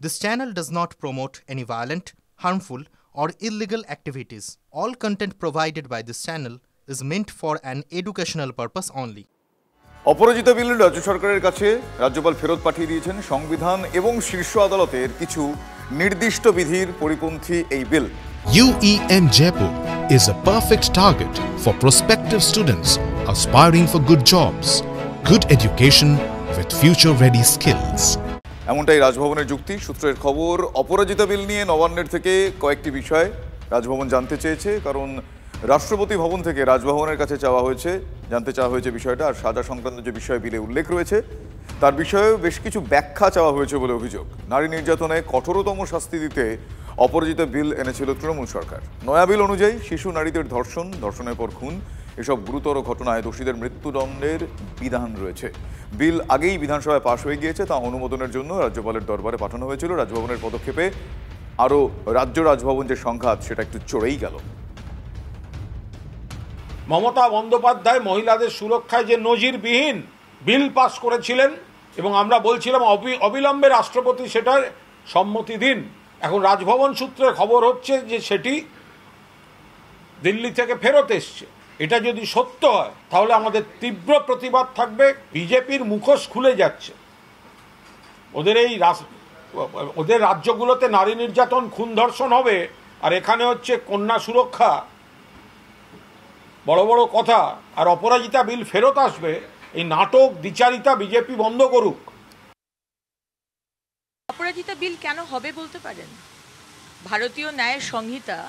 This channel does not promote any violent, harmful, or illegal activities. All content provided by this channel is meant for an educational purpose only. অপরাজিতা বিল রাজ্য সরকারের কাছে রাজ্যপাল ফেরত পাঠিয়ে দিয়েছেন। সংবিধান এবং শীর্ষ আদালতের কিছু নির্দিষ্ট বিধির পরিপন্থী এই বিল। UEM Jaipur is a perfect target for prospective students aspiring for good jobs, good education with future-ready skills. এমনটাই রাজভবনের যুক্তি। সূত্রের খবর, অপরাজিতা বিল নিয়ে নবান্নের থেকে কয়েকটি বিষয় রাজভবন জানতে চেয়েছে, কারণ রাষ্ট্রপতি ভবন থেকে রাজভবনের কাছে জানতে চাওয়া হয়েছে বিষয়টা। আর সাজা সংক্রান্ত যে বিষয় বিলে উল্লেখ রয়েছে তার বিষয়েও বেশ কিছু ব্যাখ্যা চাওয়া হয়েছে বলে অভিযোগ। নারী নির্যাতনে কঠোরতম শাস্তি দিতে অপরাজিতা বিল এনেছিল তৃণমূল সরকার। নয়া বিল অনুযায়ী শিশু নারীদের ধর্ষণের পর খুন এসব গুরুতর ঘটনায় দোষীদের মৃত্যুদণ্ডের বিধান রয়েছে। বিল আগেই বিধানসভায় পাশ হয়ে গিয়েছে, তা অনুমোদনের জন্য রাজ্যপালের দরবারে পাঠানো হয়েছিল। রাজভবনের পদক্ষেপে আরও রাজভবন যে সংঘাত সেটা একটু চড়েই গেল। মমতা বন্দ্যোপাধ্যায় মহিলাদের সুরক্ষায় যে নজিরবিহীন বিল পাস করেছিলেন এবং আমরা বলছিলাম অবিলম্বে রাষ্ট্রপতি সেটার সম্মতি দিন। এখন রাজভবন সূত্রে খবর হচ্ছে যে সেটি দিল্লি থেকে ফেরত এসছে। এটা যদি সত্য হয় তাহলে আমাদের তীব্র প্রতিবাদ থাকবে। বিজেপির মুখোশ খুলে যাচ্ছে। ওদের রাজ্যগুলোতে নারী নির্যাতন, খুন, ধর্ষণ হবে, আর এখানে হচ্ছে কন্যা সুরক্ষা, বড় বড় কথা। আর অপরাজিতা বিল ফেরত আসবে, এই নাটক দ্বিচারিতা বিজেপি বন্ধ করুক। অপরাজিতা বিল কেন হবে বলতে পারেন? ভারতীয় ন্যায় সংহিতা,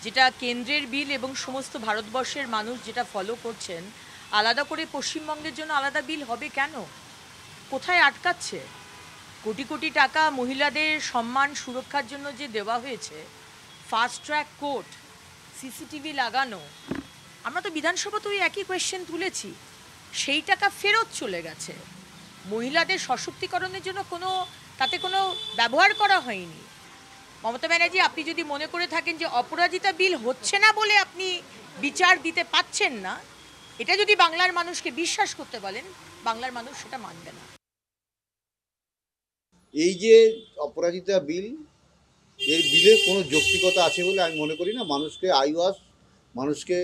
যেটা কেন্দ্রের বিল এবং সমস্ত ভারতবর্ষের মানুষ যেটা ফলো করছেন, আলাদা করে পশ্চিমবঙ্গের জন্য আলাদা বিল হবে কেন? কোথায় আটকাচ্ছে? কোটি কোটি টাকা মহিলাদের সম্মান সুরক্ষার জন্য যে দেওয়া হয়েছে, ফাস্ট ট্র্যাক কোর্ট, সিসিটিভি লাগানো, আমরা তো বিধানসভা তো ওই একই কোয়েশ্চেন তুলেছি। সেই টাকা ফেরত চলে গেছে। মহিলাদের সশক্তিকরণের জন্য তাতে কোনো ব্যবহার করা হয়নি। মমতা ব্যানার্জি, আপনি যদি মনে করে থাকেন যে অপরাজিতা বিল হচ্ছে না বলে আপনি বিচার দিতে পাচ্ছেন না, এটা যদি বাংলার মানুষকে বিশ্বাস করতে বলেন, বাংলার মানুষ সেটা মানবে না। এই যে অপরাজিতা বিল, এই বিলের কোনো যৌক্তিকতা আছে বলে আমি মনে করি না। মানুষকে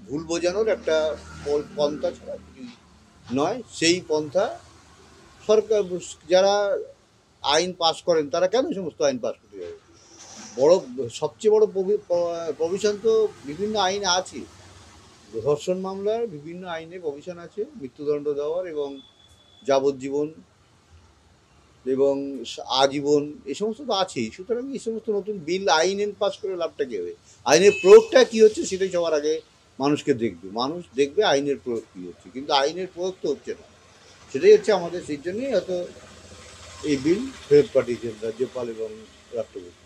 ভুল বোঝানোর একটা পন্থা ছাড়া নয়। সেই পন্থা সরকার, যারা আইন পাস করেন তারা কেন সমস্ত আইন পাস করতে যাবে? সবচেয়ে বড় প্রভিশন তো বিভিন্ন আইনে আছে। ধর্ষণ মামলার বিভিন্ন আইনে প্রভিশন আছে, মৃত্যুদণ্ড দেওয়ার এবং যাবজ্জীবন এবং আজীবন, এই সমস্ত তো আছেই। সুতরাং এই সমস্ত নতুন বিল আইন পাস করে লাভটা কী হবে? আইনের প্রয়োগটা কী হচ্ছে সেটাই সবার আগে মানুষকে দেখবে। মানুষ দেখবে আইনের প্রয়োগ কী হচ্ছে, কিন্তু আইনের প্রয়োগ তো হচ্ছে না। সেটাই হচ্ছে আমাদের, সেই জন্যই হয়তো এই বিল ফেরত পাঠিয়েছেন রাজ্যপাল এবং রাষ্ট্রপতি।